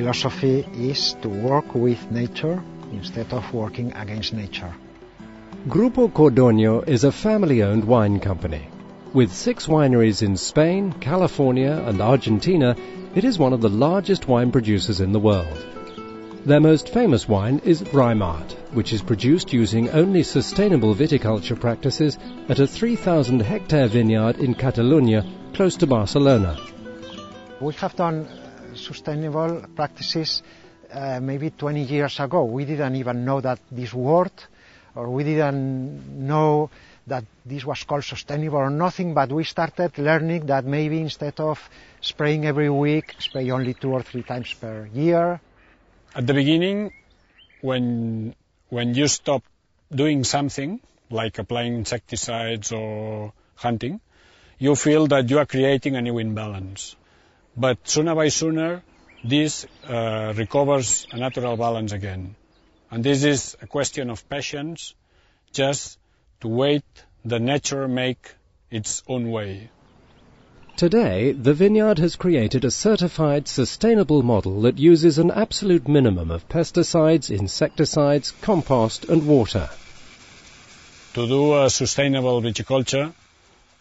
philosophy is to work with nature instead of working against nature. Grupo Cordonio is a family-owned wine company. With 6 wineries in Spain, California and Argentina, it is one of the largest wine producers in the world. Their most famous wine is Reinhardt, which is produced using only sustainable viticulture practices at a 3,000-hectare vineyard in Catalonia, close to Barcelona. We have done sustainable practices maybe 20 years ago. We didn't even know that this word, or we didn't know that this was called sustainable or nothing, but we started learning that maybe instead of spraying every week, spray only 2 or 3 times per year. At the beginning, when you stop doing something, like applying insecticides or hunting, you feel that you are creating a new imbalance. But sooner by sooner, this recovers a natural balance again. And this is a question of patience, just to wait the nature make its own way. Today, the vineyard has created a certified sustainable model that uses an absolute minimum of pesticides, insecticides, compost and water. To do a sustainable viticulture,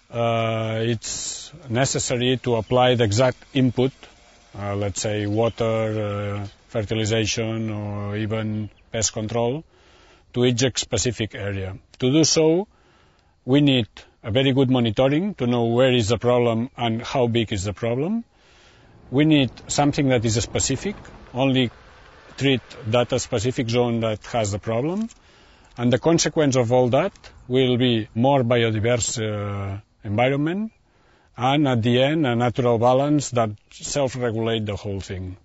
it's necessary to apply the exact input, let's say water, fertilization or even pest control, to each specific area. To do so, we need a very good monitoring to know where is the problem and how big is the problem. We need something that is specific, only treat that specific zone that has the problem. And the consequence of all that will be more biodiverse environment, and at the end, a natural balance that self-regulate the whole thing.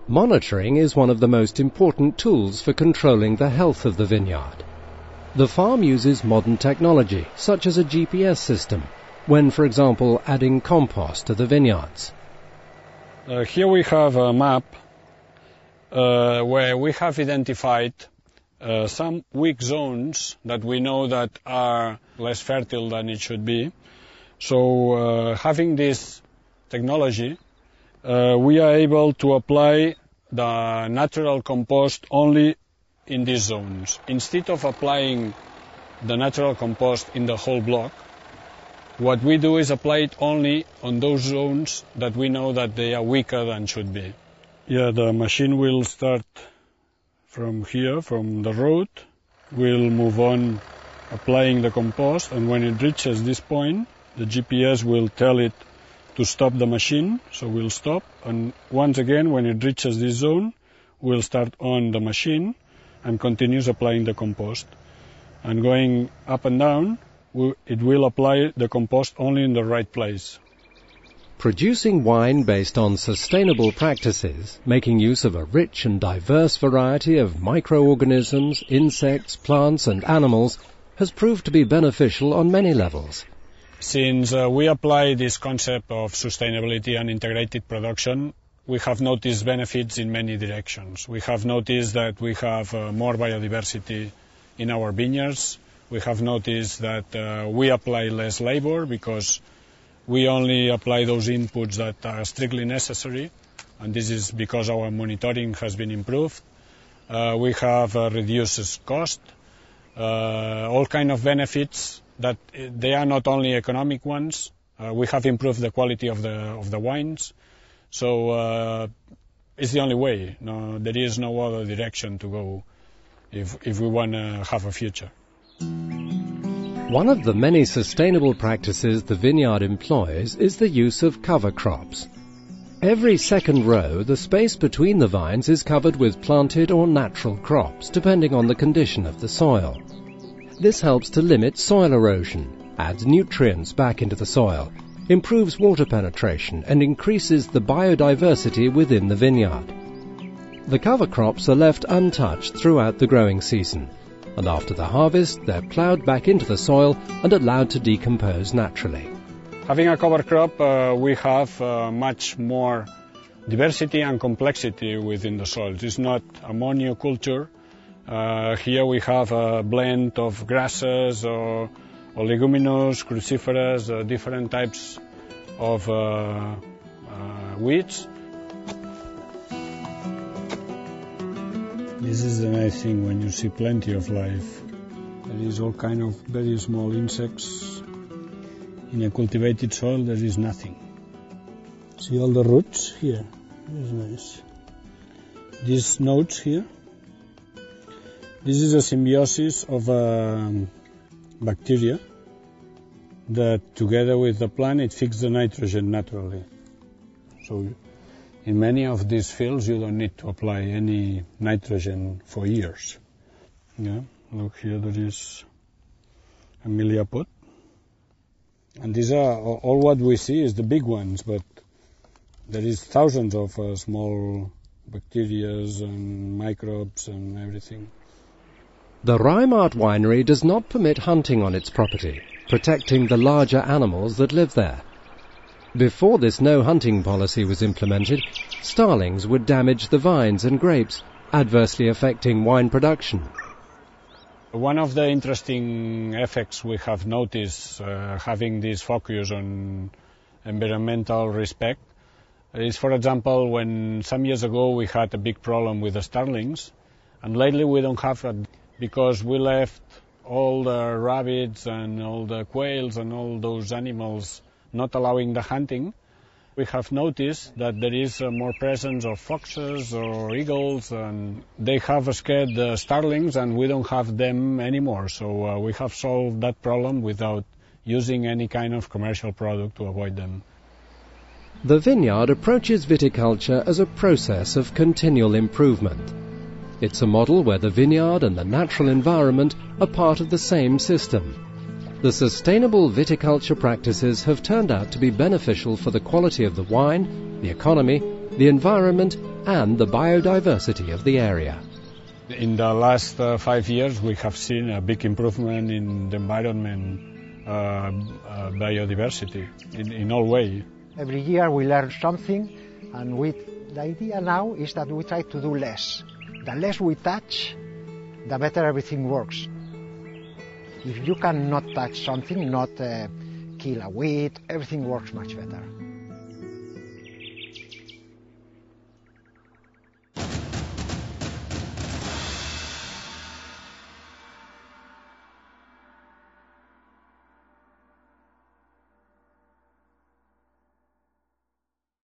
Monitoring is one of the most important tools for controlling the health of the vineyard. The farm uses modern technology, such as a GPS system, when, for example, adding compost to the vineyards. Here we have a map where we have identified some weak zones that we know that are less fertile than it should be. So having this technology, we are able to apply the natural compost only in these zones. Instead of applying the natural compost in the whole block, what we do is apply it only on those zones that we know that they are weaker than should be. Yeah, the machine will start from here, from the road. We'll move on applying the compost, and when it reaches this point, the GPS will tell it to stop the machine, so we'll stop, and once again, when it reaches this zone, we'll start on the machine and continues applying the compost. And going up and down, it will apply the compost only in the right place. Producing wine based on sustainable practices, making use of a rich and diverse variety of microorganisms, insects, plants and animals, has proved to be beneficial on many levels. Since we apply this concept of sustainability and integrated production, we have noticed benefits in many directions. We have noticed that we have more biodiversity in our vineyards. We have noticed that we apply less labor because we only apply those inputs that are strictly necessary, and this is because our monitoring has been improved. We have reduced cost, all kind of benefits that they are not only economic ones. We have improved the quality of the wines. So it's the only way. No, there is no other direction to go if we want to have a future. One of the many sustainable practices the vineyard employs is the use of cover crops. Every second row, the space between the vines is covered with planted or natural crops, depending on the condition of the soil. This helps to limit soil erosion, adds nutrients back into the soil, improves water penetration and increases the biodiversity within the vineyard. The cover crops are left untouched throughout the growing season, and after the harvest they're ploughed back into the soil and allowed to decompose naturally. Having a cover crop, we have much more diversity and complexity within the soil. It's not a monoculture. Here we have a blend of grasses or leguminous, cruciferous, different types of weeds. This is the nice thing when you see plenty of life. There is all kind of very small insects. In a cultivated soil there is nothing. See all the roots here? This is nice. These nodes here, this is a symbiosis of bacteria that together with the plant it fixes the nitrogen naturally. So in many of these fields you don't need to apply any nitrogen for years. Yeah, look here, there is a Amelia pot. And these are all what we see is the big ones, but there is thousands of small bacteria and microbes and everything. The Rijmaart winery does not permit hunting on its property, protecting the larger animals that live there. Before this no-hunting policy was implemented, starlings would damage the vines and grapes, adversely affecting wine production. One of the interesting effects we have noticed having this focus on environmental respect is, for example, when some years ago we had a big problem with the starlings, and lately we don't have that because we left all the rabbits and all the quails and all those animals not allowing the hunting. We have noticed that there is more presence of foxes or eagles, and they have scared the starlings, and we don't have them anymore. So we have solved that problem without using any kind of commercial product to avoid them. The vineyard approaches viticulture as a process of continual improvement. It's a model where the vineyard and the natural environment are part of the same system. The sustainable viticulture practices have turned out to be beneficial for the quality of the wine, the economy, the environment, and the biodiversity of the area. In the last 5 years, we have seen a big improvement in the environment, biodiversity, in all ways. Every year we learn something, and the idea now is that we try to do less. The less we touch, the better everything works. If you cannot touch something, not kill a weed, everything works much better.